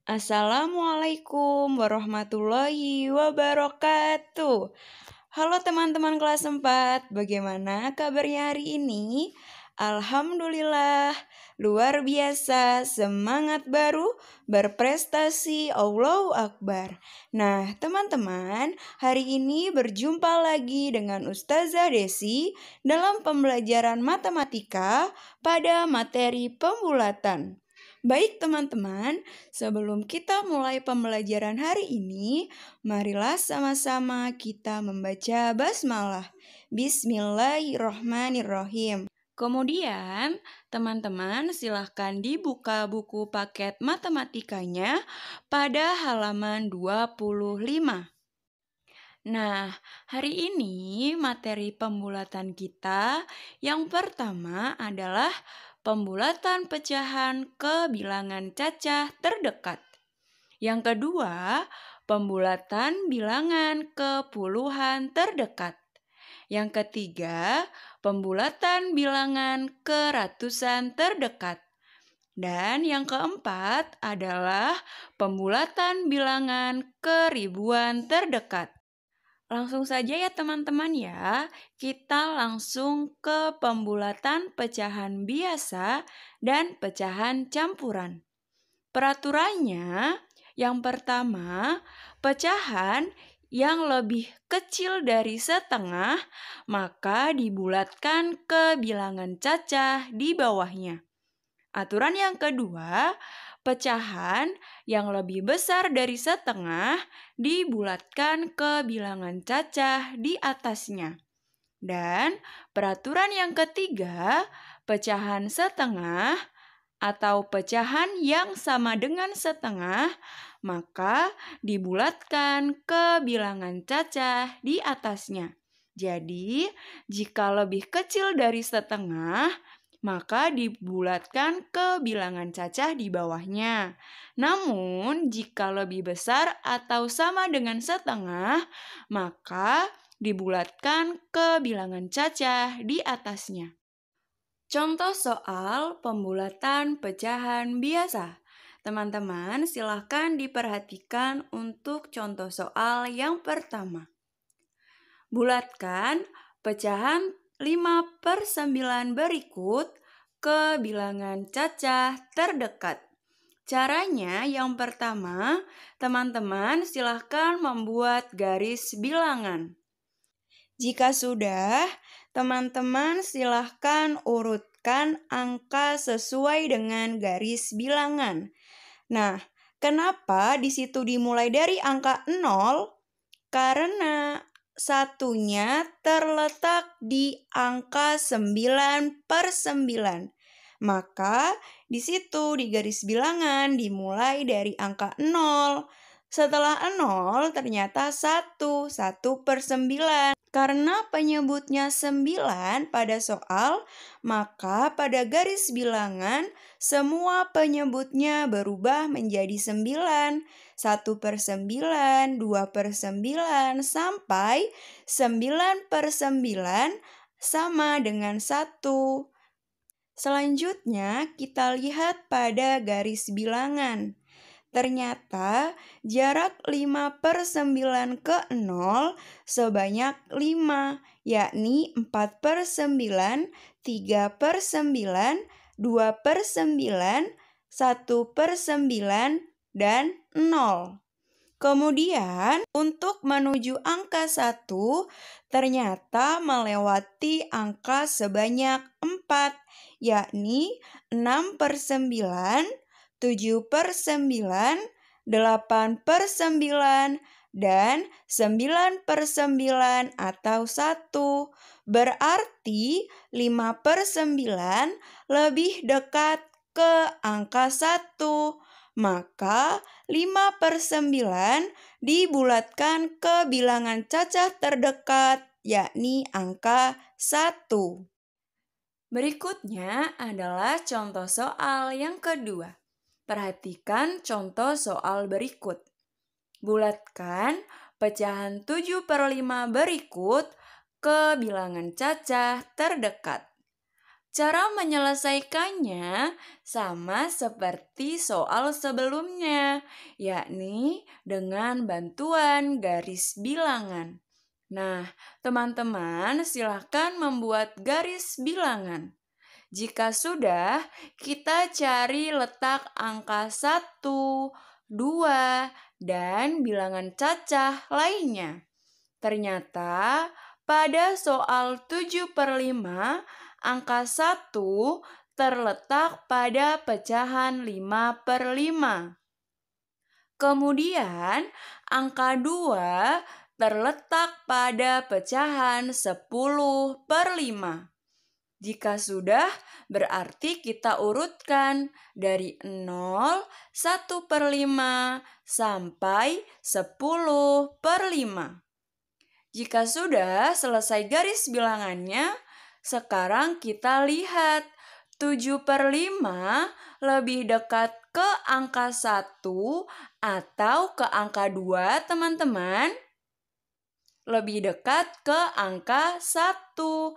Assalamualaikum warahmatullahi wabarakatuh. Halo teman-teman kelas 4, bagaimana kabarnya hari ini? Alhamdulillah, luar biasa, semangat baru, berprestasi, Allahu Akbar. Nah, teman-teman, hari ini berjumpa lagi dengan Ustazah Desi dalam pembelajaran matematika pada materi pembulatan. Baik teman-teman, sebelum kita mulai pembelajaran hari ini, marilah sama-sama kita membaca basmalah. Bismillahirrohmanirrohim. Kemudian, teman-teman silahkan dibuka buku paket matematikanya pada halaman 25. Nah, hari ini materi pembulatan kita yang pertama adalah pembulatan pecahan ke bilangan cacah terdekat. Yang kedua, pembulatan bilangan ke puluhan terdekat. Yang ketiga, pembulatan bilangan ke ratusan terdekat. Dan yang keempat adalah pembulatan bilangan ke ribuan terdekat. Langsung saja ya teman-teman ya, kita langsung ke pembulatan pecahan biasa dan pecahan campuran. Peraturannya, yang pertama, pecahan yang lebih kecil dari setengah maka dibulatkan ke bilangan cacah di bawahnya. Aturan yang kedua, pecahan yang lebih besar dari setengah dibulatkan ke bilangan cacah di atasnya. Dan peraturan yang ketiga, pecahan setengah atau pecahan yang sama dengan setengah maka dibulatkan ke bilangan cacah di atasnya. Jadi, jika lebih kecil dari setengah, maka dibulatkan ke bilangan cacah di bawahnya. Namun, jika lebih besar atau sama dengan setengah, maka dibulatkan ke bilangan cacah di atasnya. Contoh soal pembulatan pecahan biasa. Teman-teman, silahkan diperhatikan untuk contoh soal yang pertama. Bulatkan pecahan 5/9 berikut ke bilangan cacah terdekat. Caranya yang pertama, teman-teman silahkan membuat garis bilangan. Jika sudah, teman-teman silahkan urutkan angka sesuai dengan garis bilangan. Nah, kenapa di situ dimulai dari angka 0? Karena satunya terletak di angka 9/9. Maka di situ di garis bilangan dimulai dari angka 0. Setelah 0 ternyata 1/9. Karena penyebutnya 9 pada soal, maka pada garis bilangan semua penyebutnya berubah menjadi 9. 1/9, 2/9, sampai 9/9 sama dengan 1. Selanjutnya kita lihat pada garis bilangan. Ternyata jarak 5/9 ke 0 sebanyak 5, yakni 4/9, 3/9, 2/9, 1/9, dan 0. Kemudian untuk menuju angka 1 ternyata melewati angka sebanyak 4, yakni 6/9, 7/9, 8/9, dan 9/9 atau 1. Berarti 5/9 lebih dekat ke angka 1. Maka 5/9 dibulatkan ke bilangan cacah terdekat, yakni angka 1. Berikutnya adalah contoh soal yang kedua. Perhatikan contoh soal berikut. Bulatkan pecahan 7/5 berikut ke bilangan cacah terdekat. Cara menyelesaikannya sama seperti soal sebelumnya, yakni dengan bantuan garis bilangan. Nah, teman-teman silahkan membuat garis bilangan. Jika sudah, kita cari letak angka 1, 2, dan bilangan cacah lainnya. Ternyata pada soal 7/5, angka 1 terletak pada pecahan 5/5. Kemudian angka 2 terletak pada pecahan 10/5. Jika sudah, berarti kita urutkan dari 0, 1/5 sampai 10/5. Jika sudah selesai garis bilangannya, sekarang kita lihat 7/5 lebih dekat ke angka 1 atau ke angka 2, teman-teman? Lebih dekat ke angka 1.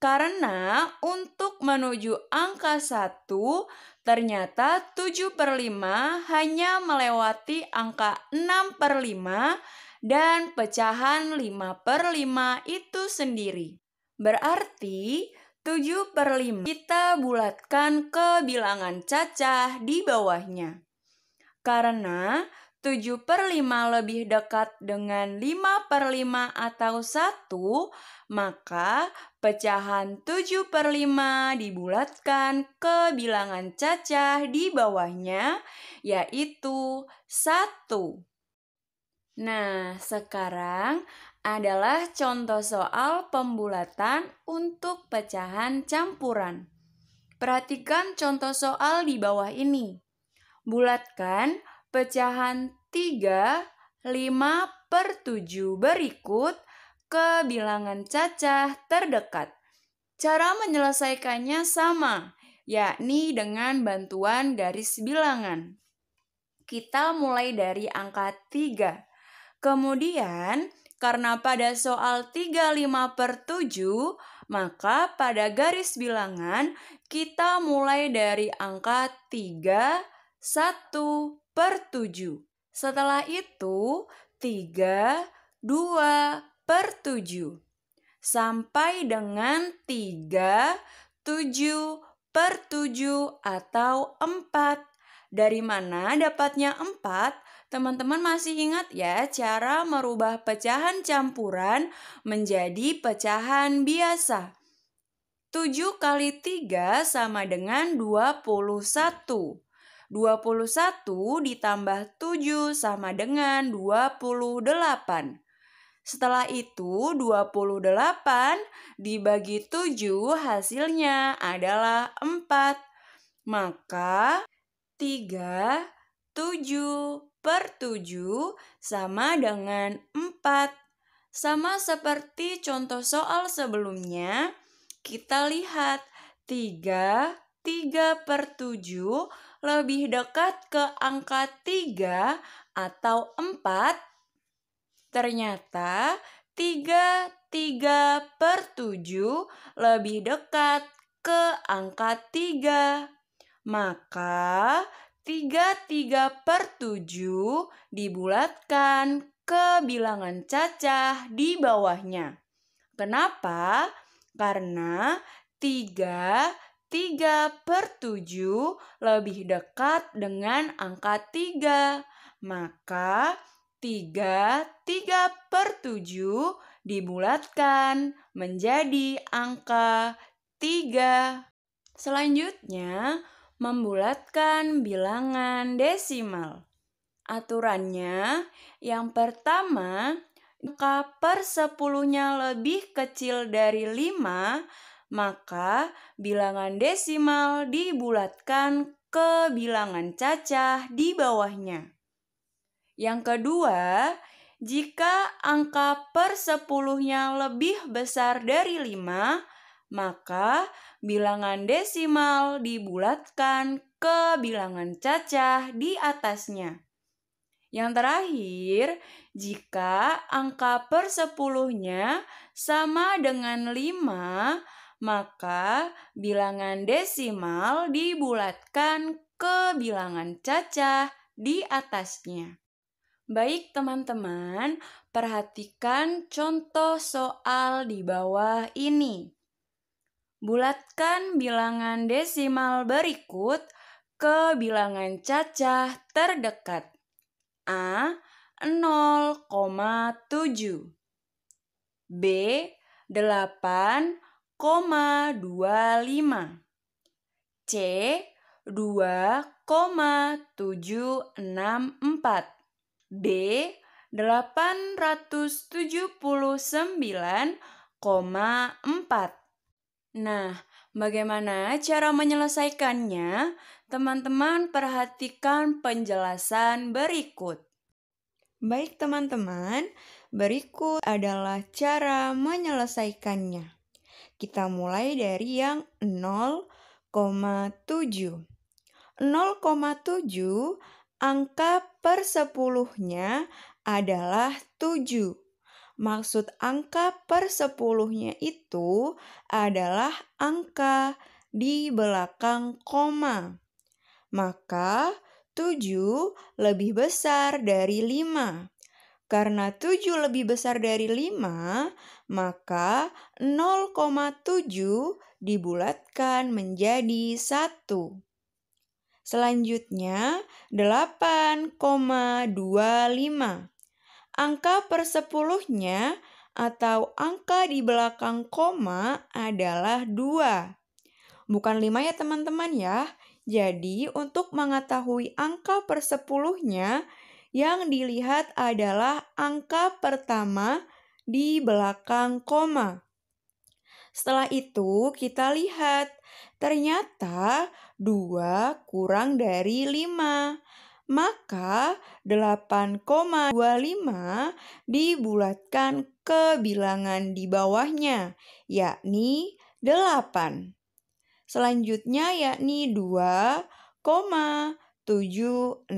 Karena untuk menuju angka 1, ternyata 7/5 hanya melewati angka 6/5 dan pecahan 5/5 itu sendiri. Berarti 7/5 kita bulatkan ke bilangan cacah di bawahnya. Karena 7/5 lebih dekat dengan 5/5 atau 1, maka pecahan 7/5 dibulatkan ke bilangan cacah di bawahnya, yaitu 1. Nah, sekarang adalah contoh soal pembulatan untuk pecahan campuran. Perhatikan contoh soal di bawah ini. Bulatkan pecahan 3, 5/7 berikut ke bilangan cacah terdekat. Cara menyelesaikannya sama, yakni dengan bantuan garis bilangan. Kita mulai dari angka 3. Kemudian, karena pada soal 3, 5/7, maka pada garis bilangan kita mulai dari angka 3, 1/7. Setelah itu 3, 2/7. Sampai dengan 3, 7/7 atau 4. Dari mana dapatnya 4? Teman-teman masih ingat ya cara merubah pecahan campuran menjadi pecahan biasa. 7 kali 3 sama dengan 21. 21 ditambah 7 sama dengan 28. Setelah itu 28 dibagi 7 hasilnya adalah 4. Maka 3, 7/7 sama dengan 4. Sama seperti contoh soal sebelumnya, kita lihat 3/7 lebih dekat ke angka 3 atau 4. Ternyata 3/7 lebih dekat ke angka 3. Maka 3/7 dibulatkan ke bilangan cacah di bawahnya. Kenapa? Karena 3/7 lebih dekat dengan angka 3. Maka 3/7 dibulatkan menjadi angka 3. Selanjutnya, membulatkan bilangan desimal. Aturannya, yang pertama, angka per 10-nya lebih kecil dari 5, maka bilangan desimal dibulatkan ke bilangan cacah di bawahnya. Yang kedua, jika angka per 10-nya lebih besar dari 5, maka bilangan desimal dibulatkan ke bilangan cacah di atasnya. Yang terakhir, jika angka per 10-nya sama dengan 5, maka bilangan desimal dibulatkan ke bilangan cacah di atasnya. Baik teman-teman, perhatikan contoh soal di bawah ini. Bulatkan bilangan desimal berikut ke bilangan cacah terdekat. A 0,7, B 8,25, C 2,764, D 879,4. Nah, bagaimana cara menyelesaikannya? Teman-teman perhatikan penjelasan berikut. Baik teman-teman, berikut adalah cara menyelesaikannya. Kita mulai dari yang 0,7. 0,7 angka per 10-nya adalah 7. Maksud angka per 10-nya itu adalah angka di belakang koma. Maka 7 lebih besar dari 5. Karena 7 lebih besar dari 5, maka 0,7 dibulatkan menjadi 1. Selanjutnya 8,25. Angka per 10-nya atau angka di belakang koma adalah 2. Bukan 5 ya teman-teman ya. Jadi untuk mengetahui angka per 10-nya, yang dilihat adalah angka pertama di belakang koma. Setelah itu kita lihat, ternyata 2 kurang dari 5. Maka 8,25 dibulatkan ke bilangan di bawahnya, yakni 8. Selanjutnya yakni 2,764.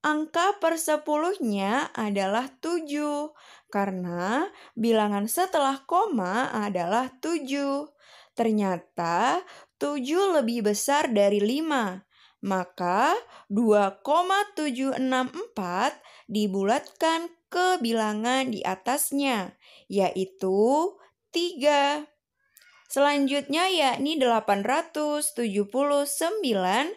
Angka per 10-nya adalah 7, karena bilangan setelah koma adalah 7. Ternyata 7 lebih besar dari 5. Maka 2,764 dibulatkan ke bilangan di atasnya, yaitu 3. Selanjutnya yakni 879,4.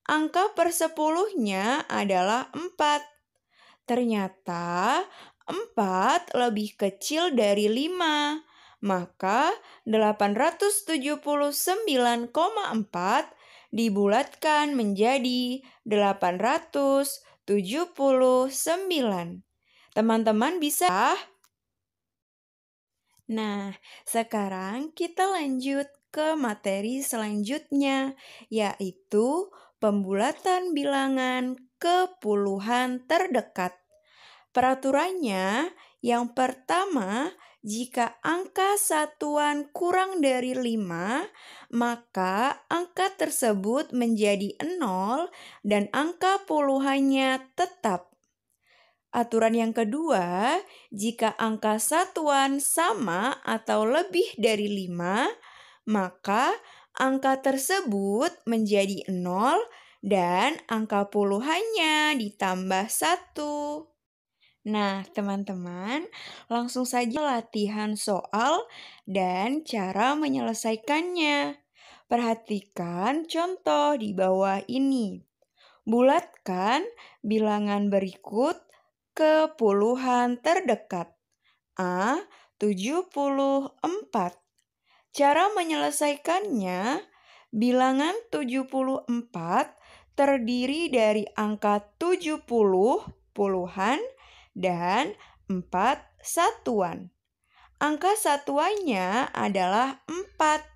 Angka per 10-nya adalah 4. Ternyata 4 lebih kecil dari 5. Maka 879,4 dibulatkan menjadi 879. Teman-teman bisa? Nah, sekarang kita lanjut ke materi selanjutnya, yaitu pembulatan bilangan ke puluhan terdekat. Peraturannya, yang pertama, jika angka satuan kurang dari 5, maka angka tersebut menjadi 0 dan angka puluhannya tetap. Aturan yang kedua, jika angka satuan sama atau lebih dari 5, maka angka tersebut menjadi 0 dan angka puluhannya ditambah 1. Nah, teman-teman, langsung saja latihan soal dan cara menyelesaikannya. Perhatikan contoh di bawah ini. Bulatkan bilangan berikut ke puluhan terdekat. A 74. Cara menyelesaikannya, bilangan 74 terdiri dari angka 70 puluhan dan 4 satuan. Angka satuannya adalah 4.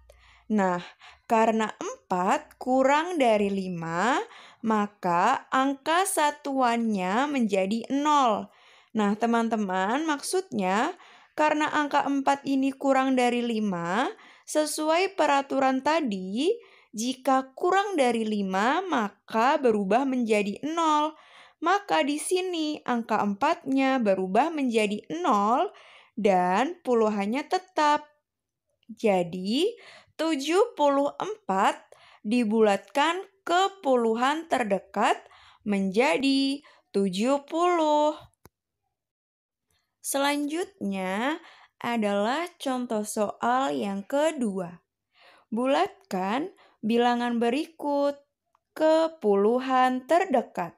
Nah, karena 4 kurang dari 5, maka angka satuannya menjadi 0. Nah, teman-teman, maksudnya karena angka 4 ini kurang dari 5, sesuai peraturan tadi, jika kurang dari 5, maka berubah menjadi 0. Maka di sini angka 4-nya berubah menjadi 0 dan puluhannya tetap. Jadi 74 dibulatkan ke puluhan terdekat menjadi 70. Selanjutnya adalah contoh soal yang kedua. Bulatkan bilangan berikut ke puluhan terdekat.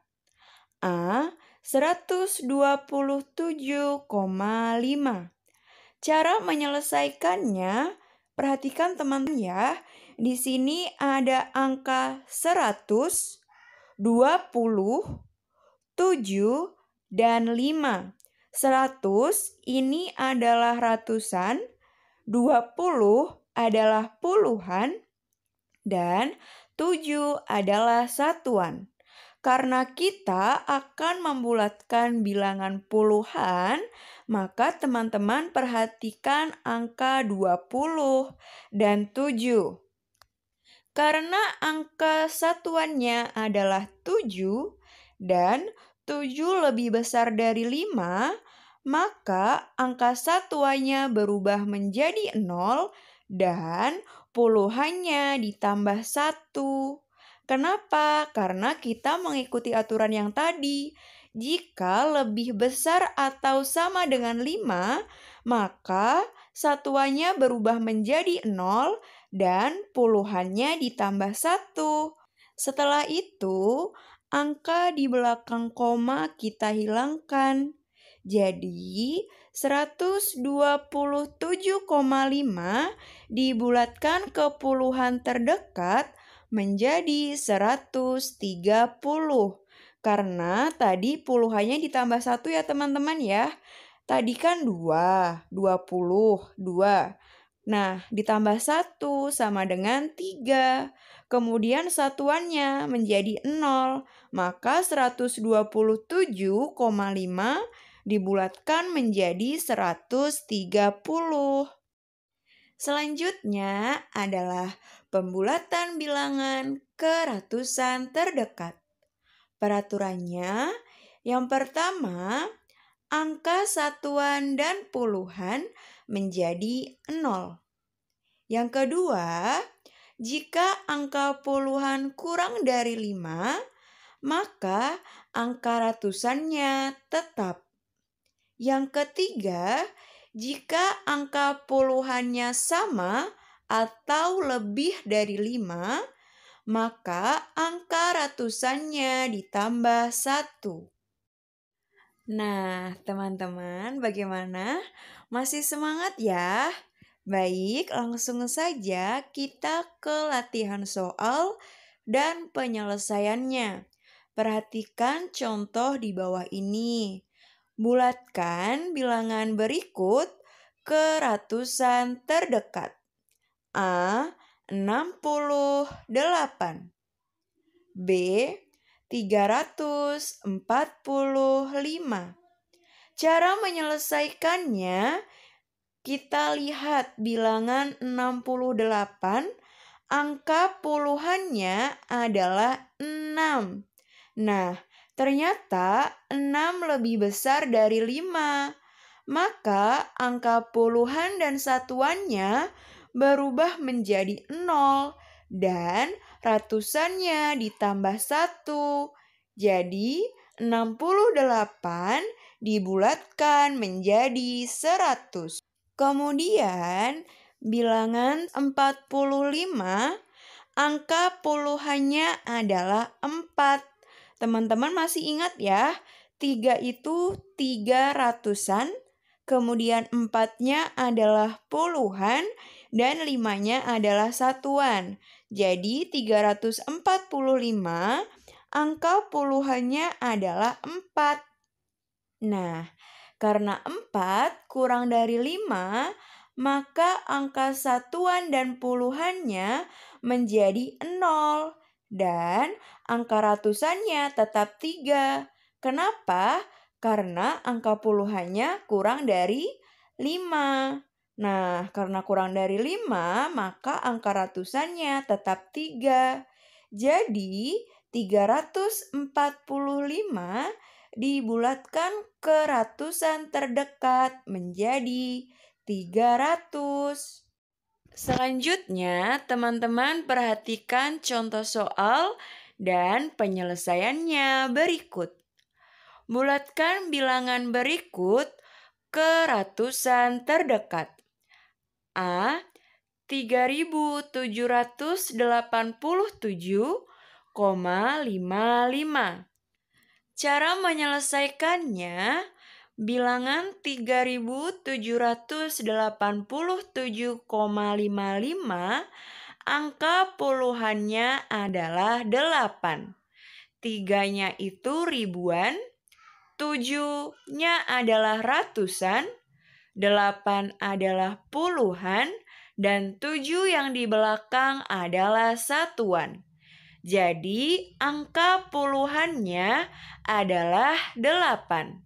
A. 127,5. Cara menyelesaikannya, perhatikan teman-teman ya. Di sini ada angka 100, 20, 7, dan 5. 100 ini adalah ratusan, 20 adalah puluhan, dan 7 adalah satuan. Karena kita akan membulatkan bilangan puluhan, maka teman-teman perhatikan angka 20 dan 7. Karena angka satuannya adalah 7 dan 7 lebih besar dari 5, maka angka satuannya berubah menjadi 0 dan puluhannya ditambah 1. Kenapa? Karena kita mengikuti aturan yang tadi. Jika lebih besar atau sama dengan 5, maka satuannya berubah menjadi 0 dan puluhannya ditambah 1. Setelah itu, angka di belakang koma kita hilangkan. Jadi, 127,5 dibulatkan ke puluhan terdekat menjadi 130. Karena tadi puluhannya ditambah 1 ya teman-teman ya. Tadi kan 2, 20, 2. Nah, ditambah 1 sama dengan 3. Kemudian satuannya menjadi 0. Maka 127,5 dibulatkan menjadi 130. Selanjutnya adalah pembulatan bilangan ke ratusan terdekat. Peraturannya, yang pertama, angka satuan dan puluhan menjadi 0. Yang kedua, jika angka puluhan kurang dari 5, maka angka ratusannya tetap. Yang ketiga, jika angka puluhannya sama atau lebih dari 5, maka angka ratusannya ditambah 1. Nah, teman-teman, bagaimana? Masih semangat ya? Baik, langsung saja kita ke latihan soal dan penyelesaiannya. Perhatikan contoh di bawah ini. Bulatkan bilangan berikut ke ratusan terdekat. A. 68. B. 345. Cara menyelesaikannya, kita lihat bilangan 68, angka puluhannya adalah 6. Nah, ternyata 6 lebih besar dari 5. Maka angka puluhan dan satuannya berubah menjadi 0 dan ratusannya ditambah 1. Jadi 68 dibulatkan menjadi 100. Kemudian bilangan 45, angka puluhannya adalah 4. Teman-teman masih ingat ya, 3 itu 3 ratusan, kemudian 4-nya adalah puluhan, dan 5-nya adalah satuan. Jadi 345, angka puluhannya adalah 4. Nah, karena 4 kurang dari 5, maka angka satuan dan puluhannya menjadi 0. Dan angka ratusannya tetap 3. Kenapa? Karena angka puluhannya kurang dari 5. Nah, karena kurang dari 5, maka angka ratusannya tetap 3. Jadi, 345 dibulatkan ke ratusan terdekat menjadi 300. Selanjutnya, teman-teman perhatikan contoh soal dan penyelesaiannya berikut. Bulatkan bilangan berikut ke ratusan terdekat. A. 3787,55. Cara menyelesaikannya, bilangan 3787,55 angka puluhannya adalah 8. 3-nya itu ribuan, 7-nya adalah ratusan, 8 adalah puluhan, dan 7 yang di belakang adalah satuan. Jadi, angka puluhannya adalah 8.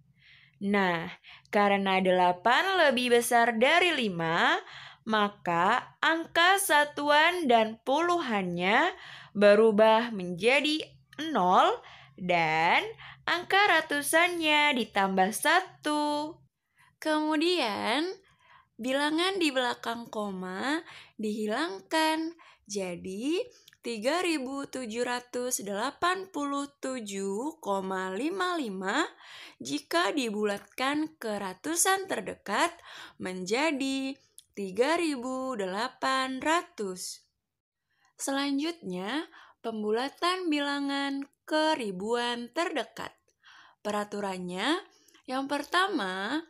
Nah, karena 8 lebih besar dari 5, maka angka satuan dan puluhannya berubah menjadi 0 dan angka ratusannya ditambah 1. Kemudian, bilangan di belakang koma dihilangkan. Jadi, 3787,55 jika dibulatkan ke ratusan terdekat menjadi 3800. Selanjutnya, pembulatan bilangan ke ribuan terdekat. Peraturannya, yang pertama,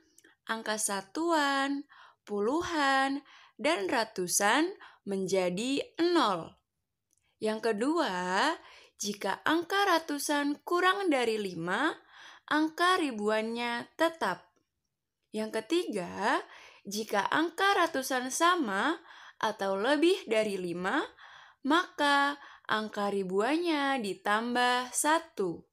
angka satuan, puluhan, dan ratusan menjadi 0. Yang kedua, jika angka ratusan kurang dari 5, angka ribuannya tetap. Yang ketiga, jika angka ratusan sama atau lebih dari 5, maka angka ribuannya ditambah 1.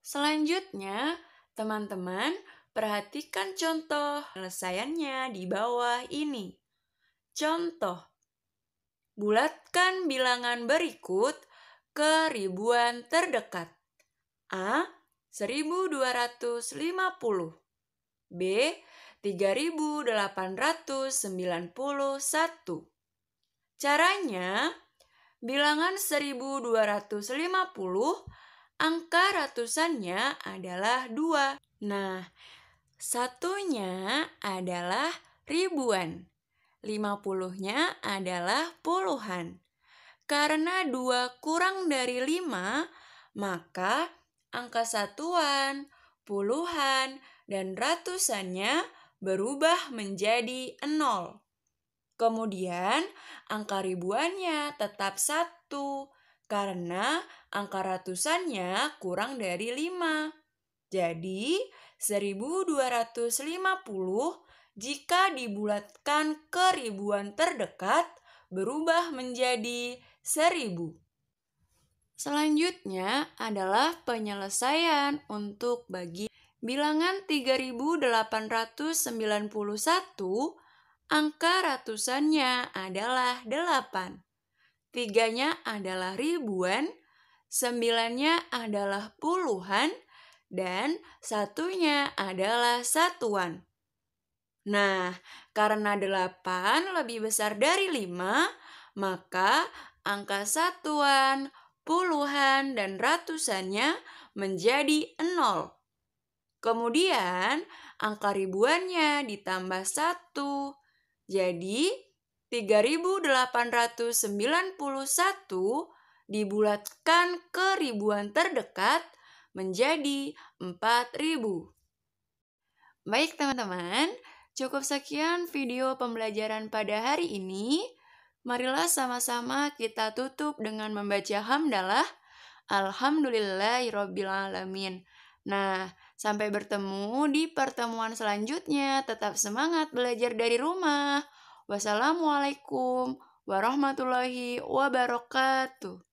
Selanjutnya, teman-teman perhatikan contoh penyelesaiannya di bawah ini. Contoh, bulatkan bilangan berikut ke ribuan terdekat. A. 1250. B. 3891. Caranya, bilangan 1250, angka ratusannya adalah 2. Nah, satunya adalah ribuan. 50-nya adalah puluhan. Karena 2 kurang dari 5, maka angka satuan, puluhan, dan ratusannya berubah menjadi 0. Kemudian angka ribuannya tetap 1 karena angka ratusannya kurang dari 5. Jadi 1250 jika dibulatkan ke ribuan terdekat berubah menjadi 1000. Selanjutnya adalah penyelesaian untuk bagi bilangan 3891, angka ratusannya adalah 8. 3-nya adalah ribuan, 9-nya adalah puluhan, dan 1-nya adalah satuan. Nah, karena 8 lebih besar dari 5, maka angka satuan, puluhan, dan ratusannya menjadi 0. Kemudian, angka ribuannya ditambah 1. Jadi, 3891 dibulatkan ke ribuan terdekat menjadi 4000. Baik teman-teman, cukup sekian video pembelajaran pada hari ini. Marilah sama-sama kita tutup dengan membaca hamdalah. Alhamdulillahirabbil alamin. Nah, sampai bertemu di pertemuan selanjutnya. Tetap semangat belajar dari rumah. Wassalamualaikum warahmatullahi wabarakatuh.